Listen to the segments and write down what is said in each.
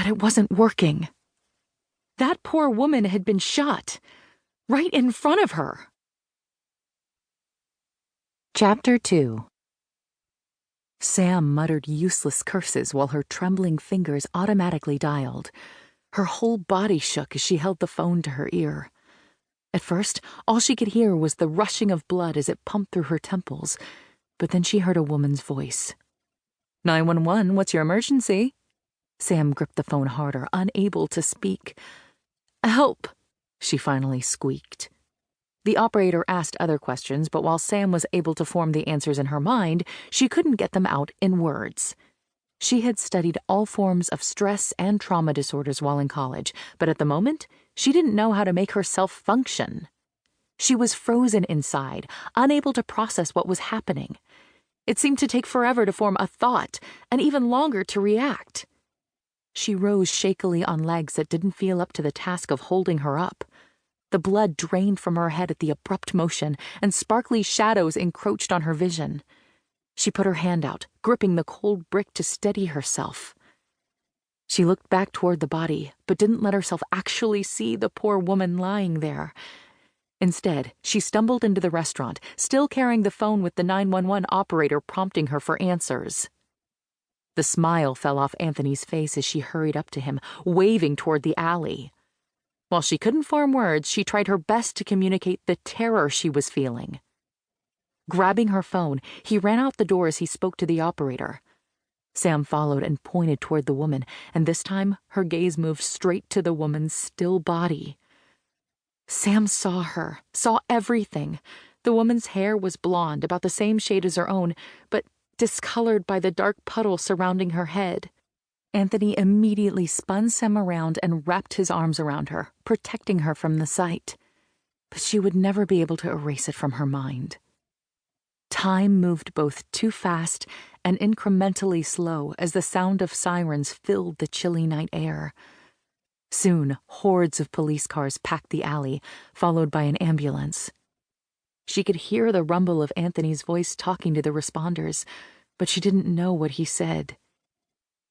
it wasn't working. That poor woman had been shot, right in front of her. Chapter 2. Sam muttered useless curses while her trembling fingers automatically dialed. Her whole body shook as she held the phone to her ear. At first, all she could hear was the rushing of blood as it pumped through her temples, but then she heard a woman's voice. 911, what's your emergency? Sam gripped the phone harder, unable to speak. Help, she finally squeaked. The operator asked other questions, but while Sam was able to form the answers in her mind, she couldn't get them out in words. She had studied all forms of stress and trauma disorders while in college, but at the moment, she didn't know how to make herself function. She was frozen inside, unable to process what was happening. It seemed to take forever to form a thought, and even longer to react. She rose shakily on legs that didn't feel up to the task of holding her up. The blood drained from her head at the abrupt motion, and sparkly shadows encroached on her vision. She put her hand out, gripping the cold brick to steady herself. She looked back toward the body, but didn't let herself actually see the poor woman lying there. Instead, she stumbled into the restaurant, still carrying the phone with the 911 operator prompting her for answers. The smile fell off Anthony's face as she hurried up to him, waving toward the alley. While she couldn't form words, she tried her best to communicate the terror she was feeling. Grabbing her phone, he ran out the door as he spoke to the operator. Sam followed and pointed toward the woman, and this time her gaze moved straight to the woman's still body. Sam saw her, saw everything. The woman's hair was blonde, about the same shade as her own, but discolored by the dark puddle surrounding her head. Anthony immediately spun Sam around and wrapped his arms around her, protecting her from the sight. But she would never be able to erase it from her mind. Time moved both too fast and incrementally slow as the sound of sirens filled the chilly night air. Soon, hordes of police cars packed the alley, followed by an ambulance. She could hear the rumble of Anthony's voice talking to the responders, but she didn't know what he said.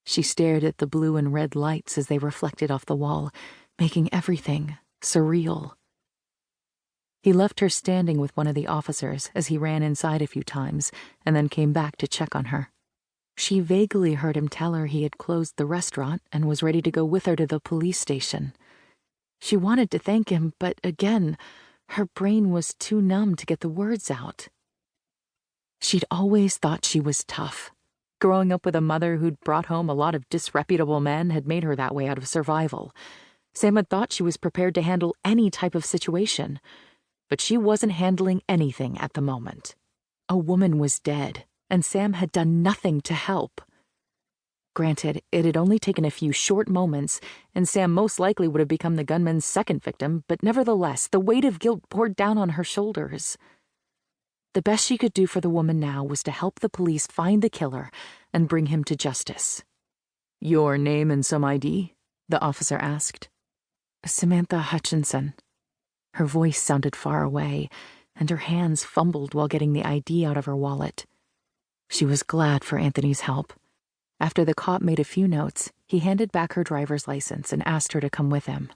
She stared at the blue and red lights as they reflected off the wall, making everything surreal. He left her standing with one of the officers as he ran inside a few times and then came back to check on her. She vaguely heard him tell her he had closed the restaurant and was ready to go with her to the police station. She wanted to thank him, but again, her brain was too numb to get the words out. She'd always thought she was tough. Growing up with a mother who'd brought home a lot of disreputable men had made her that way out of survival. Sam had thought she was prepared to handle any type of situation, but she wasn't handling anything at the moment. A woman was dead, and Sam had done nothing to help. Granted, it had only taken a few short moments, and Sam most likely would have become the gunman's second victim, but nevertheless, the weight of guilt poured down on her shoulders. The best she could do for the woman now was to help the police find the killer and bring him to justice. "Your name and some ID?" the officer asked. "Samantha Hutchinson." Her voice sounded far away, and her hands fumbled while getting the ID out of her wallet. She was glad for Anthony's help. After the cop made a few notes, he handed back her driver's license and asked her to come with him.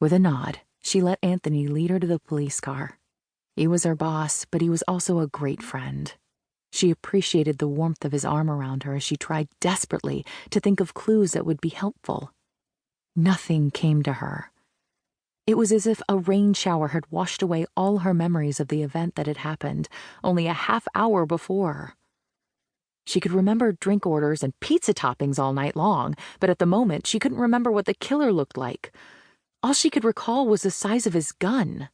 With a nod, she let Anthony lead her to the police car. He was her boss, but he was also a great friend. She appreciated the warmth of his arm around her as she tried desperately to think of clues that would be helpful. Nothing came to her. It was as if a rain shower had washed away all her memories of the event that had happened only a half hour before. She could remember drink orders and pizza toppings all night long, but at the moment she couldn't remember what the killer looked like. All she could recall was the size of his gun.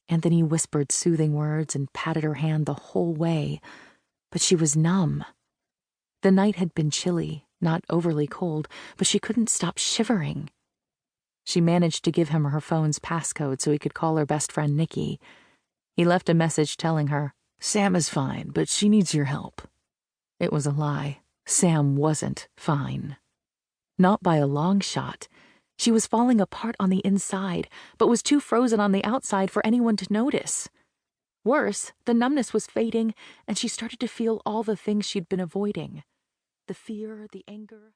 Anthony whispered soothing words and patted her hand the whole way, but she was numb. The night had been chilly, not overly cold, but she couldn't stop shivering. She managed to give him her phone's passcode so he could call her best friend Nikki. He left a message telling her, "Sam is fine, but she needs your help." It was a lie. Sam wasn't fine. Not by a long shot. She was falling apart on the inside, but was too frozen on the outside for anyone to notice. Worse, the numbness was fading, and she started to feel all the things she'd been avoiding. The fear, the anger.